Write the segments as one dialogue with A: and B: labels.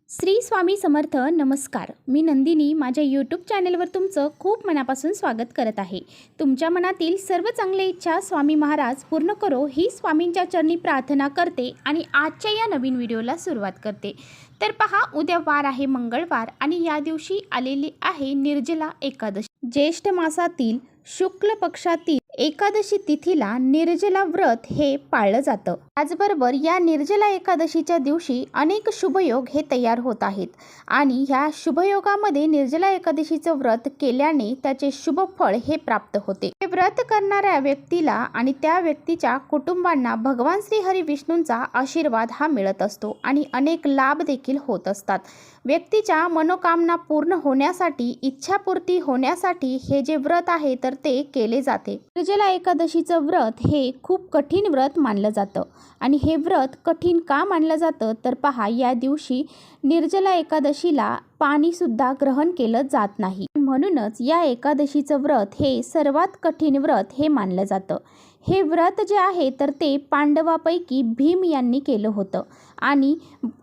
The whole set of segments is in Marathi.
A: श्री स्वामी समर्थ. नमस्कार. मी नंदिनी माझ्या यूट्यूब चॅनलवर तुमचं खूप मनापासून स्वागत करत आहे. तुमच्या मनातील सर्व चांगल्या इच्छा स्वामी महाराज पूर्ण करो ही स्वामींच्या चरणी प्रार्थना करते आणि आजच्या या नवीन व्हिडिओला सुरुवात करते. तर पहा, उद्या वार आहे मंगळवार आणि या दिवशी आलेली आहे निर्जला एकादशी. ज्येष्ठ मासातील शुक्ल पक्षातील एकादशी तिथीला निर्जला व्रत हे पाळलं जातं. त्याचबरोबर या निर्जला एकादशीच्या दिवशी अनेक शुभयोग हे तयार होत आहेत आणि ह्या शुभयोगामध्ये निर्जला एकादशीचं व्रत केल्याने त्याचे शुभ फळ हे प्राप्त होते. हे व्रत करणाऱ्या व्यक्तीला आणि त्या व्यक्तीच्या कुटुंबांना भगवान श्री हरी विष्णूंचा आशीर्वाद हा मिळत असतो आणि अनेक लाभ देखील होत असतात. व्यक्तीच्या मनोकामना पूर्ण होण्यासाठी, इच्छापूर्ती होण्यासाठी हे जे व्रत आहे तर ते केले जाते. निर्जला एकादशीचं व्रत हे खूप कठीण व्रत मानलं जातं आणि हे व्रत कठीण का मानलं जातं तर पहा, या दिवशी निर्जला एकादशीला पाणीसुद्धा ग्रहण केलं जात नाही. म्हणूनच या एकादशीचं व्रत हे सर्वात कठीण व्रत हे मानलं जातं. हे व्रत जे आहे तर ते पांडवापैकी भीम यांनी केलं होतं आणि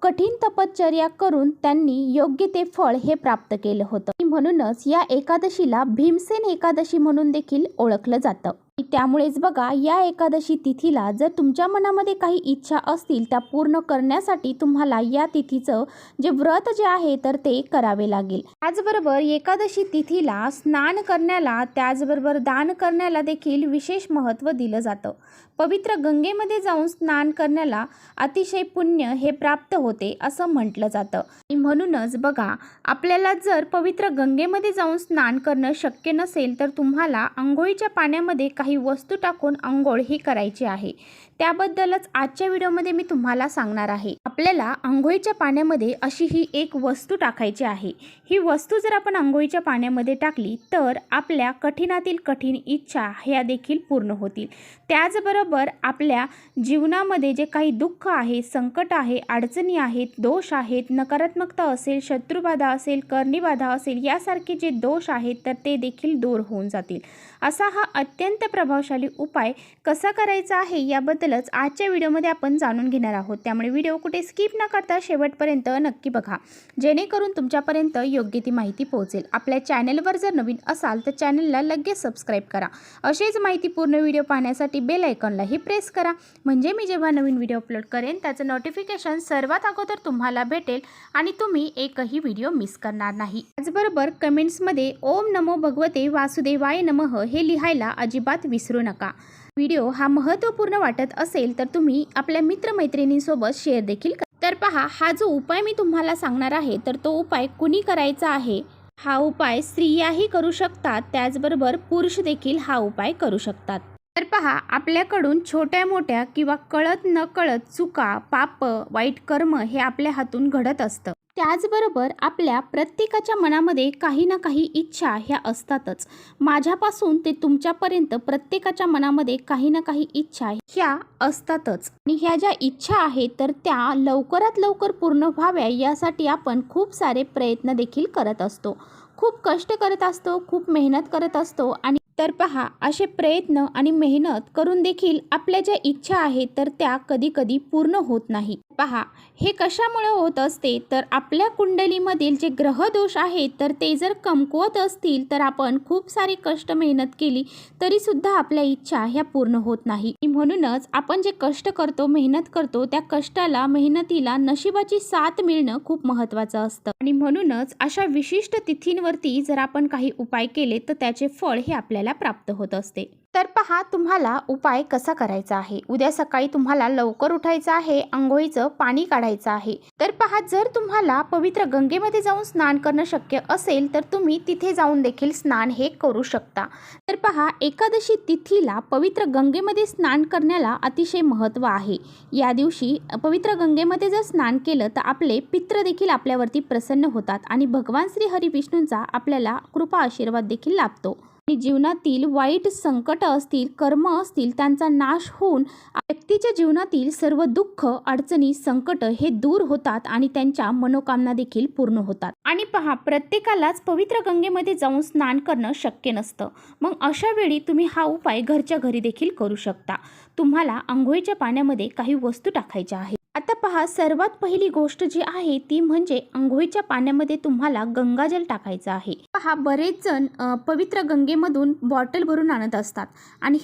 A: कठीण तपश्चर्या करून त्यांनी योग्य ते फळ हे प्राप्त केलं होतं. म्हणूनच या एकादशीला भीमसेन एकादशी म्हणून देखील ओळखलं जातं. त्यामुळेच बघा, या एकादशी तिथीला जर तुमच्या मनामध्ये काही इच्छा असतील त्या पूर्ण करण्यासाठी तुम्हाला या तिथीचं जे व्रत जे आहे तर ते करावे लागेल. त्याचबरोबर एकादशी तिथीला स्नान करण्याला, त्याचबरोबर दान करण्याला देखील विशेष महत्त्व दिलं जातं. पवित्र गंगेमध्ये जाऊन स्नान करण्याला अतिशय पुण्य हे प्राप्त होते असं म्हटलं जातं. म्हणूनच बघा, आपल्याला जर पवित्र गंगेमध्ये जाऊन स्नान करणं शक्य नसेल तर तुम्हाला अंघोळीच्या पाण्यामध्ये काही वस्तू टाकून अंघोळ ही करायची आहे. त्याबद्दलच आजच्या व्हिडिओमध्ये मी तुम्हाला सांगणार आहे. आपल्याला अंघोळीच्या पाण्यामध्ये अशी ही एक वस्तू टाकायची आहे. ही वस्तू जर आपण अंघोळीच्या पाण्यामध्ये टाकली तर आपल्या कठीणातील कठीण इच्छा ह्या देखील पूर्ण होतील. त्याचबरोबर आपल्या जीवनामध्ये जे काही दुःख आहे, संकट आहे, अडचणी आहेत, दोष आहेत, नकारात्मकता असेल, शत्रुबाधा असेल, करणीबाधा असेल, यासारखे जे दोष आहेत तर ते देखील दूर होऊन जातील. असा हा अत्यंत प्रभावशाली उपाय कसा करायचा आहे याबद्दलच आजच्या व्हिडिओमध्ये आपण जाणून घेणार आहोत. त्यामुळे व्हिडिओ कुठे स्किप न करता शेवटपर्यंत नक्की बघा, जेणेकरून तुमच्यापर्यंत योग्य ती माहिती पोहोचेल. आपल्या चॅनलवर जर नवीन असाल तर चॅनलला लगेच सबस्क्राईब करा. असेच माहितीपूर्ण व्हिडिओ पाहण्यासाठी बेल आयकॉनलाही प्रेस करा, म्हणजे मी जेव्हा नवीन व्हिडिओ अपलोड करेन त्याचं नोटिफिकेशन सर्वात अगोदर तुम्हाला भेटेल आणि तुम्ही एकही व्हिडिओ मिस करणार नाही. त्याचबरोबर कमेंट्समध्ये ओम नमो भगवते वासुदेवाय नमः हे लिहायला अजिबात विसरू नका. व्हिडिओ हा महत्त्वपूर्ण वाटत असेल तर तुम्ही आपल्या मित्रमैत्रिणींसोबत शेअर देखील करा. तर पहा, हा जो उपाय मी तुम्हाला सांगणार आहे तर तो उपाय कुणी करायचा आहे. हा उपाय स्त्रियाही करू शकतात, त्याचबरोबर पुरुष देखील हा उपाय करू शकतात. तर पहा, आपल्याकडून छोट्या मोठ्या किंवा कळत न कळत चुका, पाप, वाईट कर्म हे आपल्या हातून घडत असतं. त्याचबरोबर आपल्या प्रत्येकाच्या मनामध्ये काही ना काही इच्छा ह्या असतातच. माझ्यापासून ते तुमच्यापर्यंत प्रत्येकाच्या मनामध्ये काही ना काही इच्छा ह्या असतातच आणि ह्या ज्या इच्छा आहेत तर त्या लवकरात लवकर पूर्ण व्हाव्या यासाठी आपण खूप सारे प्रयत्न देखील करत असतो, खूप कष्ट करत असतो, खूप मेहनत करत असतो. आणि तर पहा, असे प्रयत्न आणि मेहनत करून देखील आपल्या ज्या इच्छा आहेत तर त्या कधी कधी पूर्ण होत नाही. पहा, हे कशामुळे होत असते तर आपल्या कुंडलीमधील जे ग्रहदोष आहेत तर ते जर कमकुवत असतील तर आपण खूप सारी कष्ट मेहनत केली तरी सुद्धा आपल्या इच्छा ह्या पूर्ण होत नाही. म्हणूनच आपण जे कष्ट करतो, मेहनत करतो, त्या कष्टाला, मेहनतीला नशिबाची साथ मिळणं खूप महत्त्वाचं असतं. आणि म्हणूनच अशा विशिष्ट तिथींवरती जर आपण काही उपाय केले तर त्याचे फळ हे आपल्याला प्राप्त होत असते. तर पहा, तुम्हाला उपाय कसा करायचा आहे. उद्या सकाळी तुम्हाला लवकर उठायचं आहे, अंघोळीचं पाणी काढायचं आहे. तर पहा, जर तुम्हाला पवित्र गंगेमध्ये जाऊन स्नान करणं शक्य असेल तर तुम्ही तिथे जाऊन देखील स्नान हे करू शकता. तर पहा, एकादशी तिथीला पवित्र गंगेमध्ये स्नान करण्याला अतिशय महत्त्व आहे. या दिवशी पवित्र गंगेमध्ये जर स्नान केलं तर आपले पितृ देखील आपल्यावरती प्रसन्न होतात आणि भगवान श्री हरी विष्णूंचा आपल्याला कृपा आशीर्वाद देखील लाभतो. आणि जीवनातील वाईट संकट असतील, कर्म असतील, त्यांचा नाश होऊन व्यक्तीच्या जीवनातील सर्व दुःख, अडचणी, संकट हे दूर होतात आणि त्यांच्या मनोकामना देखील पूर्ण होतात. आणि पहा, प्रत्येकालाच पवित्र गंगेमध्ये जाऊन स्नान करणं शक्य नसतं. मग अशा वेळी तुम्ही हा उपाय घरच्या घरी देखील करू शकता. तुम्हाला अंघोळीच्या पाण्यामध्ये काही वस्तू टाकायच्या आहेत. आता पहा, सर्वात पहिली गोष्ट जी आहे ती म्हणजे अंघोळीच्या पाण्यामध्ये तुम्हाला गंगाजल टाकायचं आहे. पहा, बरेच जण पवित्र गंगेमधून बॉटल भरून आणत असतात आणि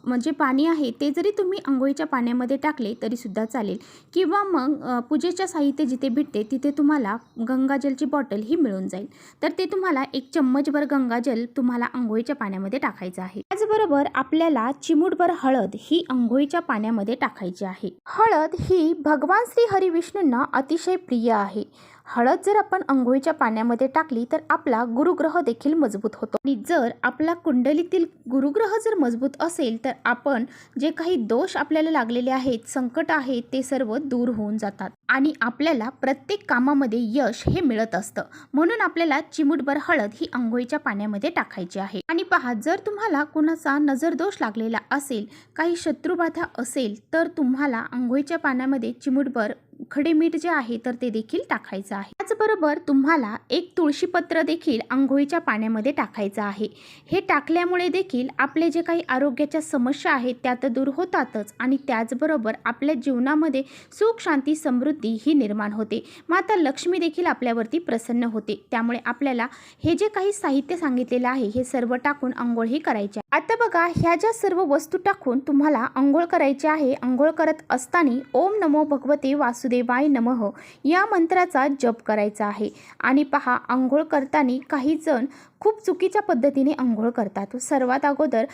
A: म्हणजे पाणी आहे ते जरी तुम्ही अंघोळीच्या पाण्यामध्ये टाकले तरीसुद्धा चालेल, किंवा मग पूजेच्या साहित्य जिथे भेटते तिथे तुम्हाला गंगाजलची बॉटल ही मिळून जाईल. तर ते तुम्हाला 1 चम्मचभर गंगाजल तुम्हाला अंघोळीच्या पाण्यामध्ये टाकायचं आहे. त्याचबरोबर आपल्याला चिमूटभर हळद ही अंघोळीच्या पाण्यामध्ये टाकायची आहे. हळद ही भगवान श्री हरी विष्णूंना अतिशय प्रिय आहे. हळद जर आपण अंघोळीच्या पाण्यामध्ये टाकली तर आपला गुरुग्रह देखील मजबूत होतो आणि जर आपला कुंडलीतील गुरुग्रह जर मजबूत असेल तर आपण जे काही दोष आपल्याला लागलेले आहेत, संकट आहेत, ते सर्व दूर होऊन जातात आणि आपल्याला प्रत्येक कामामध्ये यश हे मिळत असतं. म्हणून आपल्याला चिमूटभर हळद ही अंघोळीच्या पाण्यामध्ये टाकायची आहे. आणि पहा, जर तुम्हाला कुणाचा नजर दोष लागलेला असेल, काही शत्रुबाधा असेल, तर तुम्हाला अंघोळीच्या पाण्यामध्ये चिमूटभर खडे मीठ जे आहे तर ते देखील टाकायचं आहे. त्याचबरोबर तुम्हाला 1 तुळशीपत्र देखील अंघोळीच्या पाण्यामध्ये टाकायचं आहे. हे टाकल्यामुळे देखील आपले जे काही आरोग्याच्या समस्या आहेत त्या तर दूर होतातच आणि त्याचबरोबर आपल्या जीवनामध्ये सुख, शांती, समृद्धी ही निर्माण होते. माता लक्ष्मी देखील आपल्यावरती प्रसन्न होते. त्यामुळे आपल्याला हे जे काही साहित्य सांगितलेलं आहे हे सर्व टाकून अंघोळ ही करायची. आता बघा, ह्या ज्या सर्व वस्तू टाकून तुम्हाला अंघोळ करायची आहे. अंघोळ करत असताना ओम नमो भगवते वासुदेवाय नमः या मंत्राचा जप करायचा आहे. आणि पहा, अंघोळ करताना काही जण खूप चुकीच्या पद्धतीने अंघोळ करतात. सर्वात अगोदर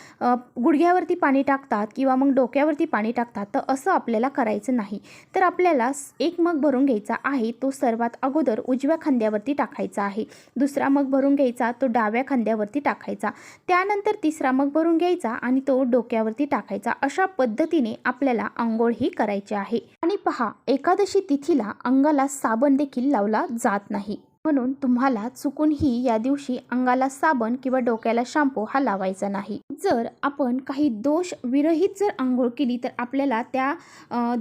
A: गुडघ्यावरती पाणी टाकतात किंवा मग डोक्यावरती पाणी टाकतात. तर असं आपल्याला करायचं नाही. तर आपल्याला 1 मग भरून घ्यायचा आहे. तो सर्वात अगोदर उजव्या खांद्यावरती टाकायचा आहे. दुसरा मग भरून घ्यायचा, तो डाव्या खांद्यावरती टाकायचा. त्यानंतर तिसरा मग भरून घ्यायचा आणि तो डोक्यावरती टाकायचा. अशा पद्धतीने आपल्याला अंघोळ ही करायची आहे. आणि पहा, एकादशी तिथीला अंगाला साबण देखील लावला जात नाही. म्हणून तुम्हाला चुकूनही या दिवशी अंगाला साबण किंवा डोक्याला शॅम्पू हा लावायचा नाही. जर आपण काही दोष विरहित जर अंघोळ केली तर आपल्याला त्या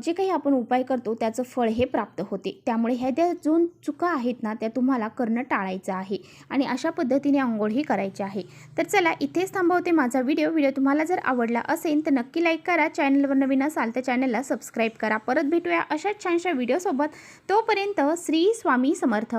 A: जे काही आपण उपाय करतो त्याचं फळ हे प्राप्त होते. त्यामुळे ह्या ज्या जो चुका आहेत ना त्या तुम्हाला करणं टाळायचं आहे आणि अशा पद्धतीने अंघोळ ही करायची आहे. तर चला, इथेच थांबवते माझा व्हिडिओ तुम्हाला जर आवडला असेल तर नक्की लाईक करा. चॅनलवर नवीन असाल तर चॅनलला सबस्क्राईब करा. परत भेटूया अशाच छानशा व्हिडिओसोबत. तोपर्यंत श्री स्वामी समर्थ.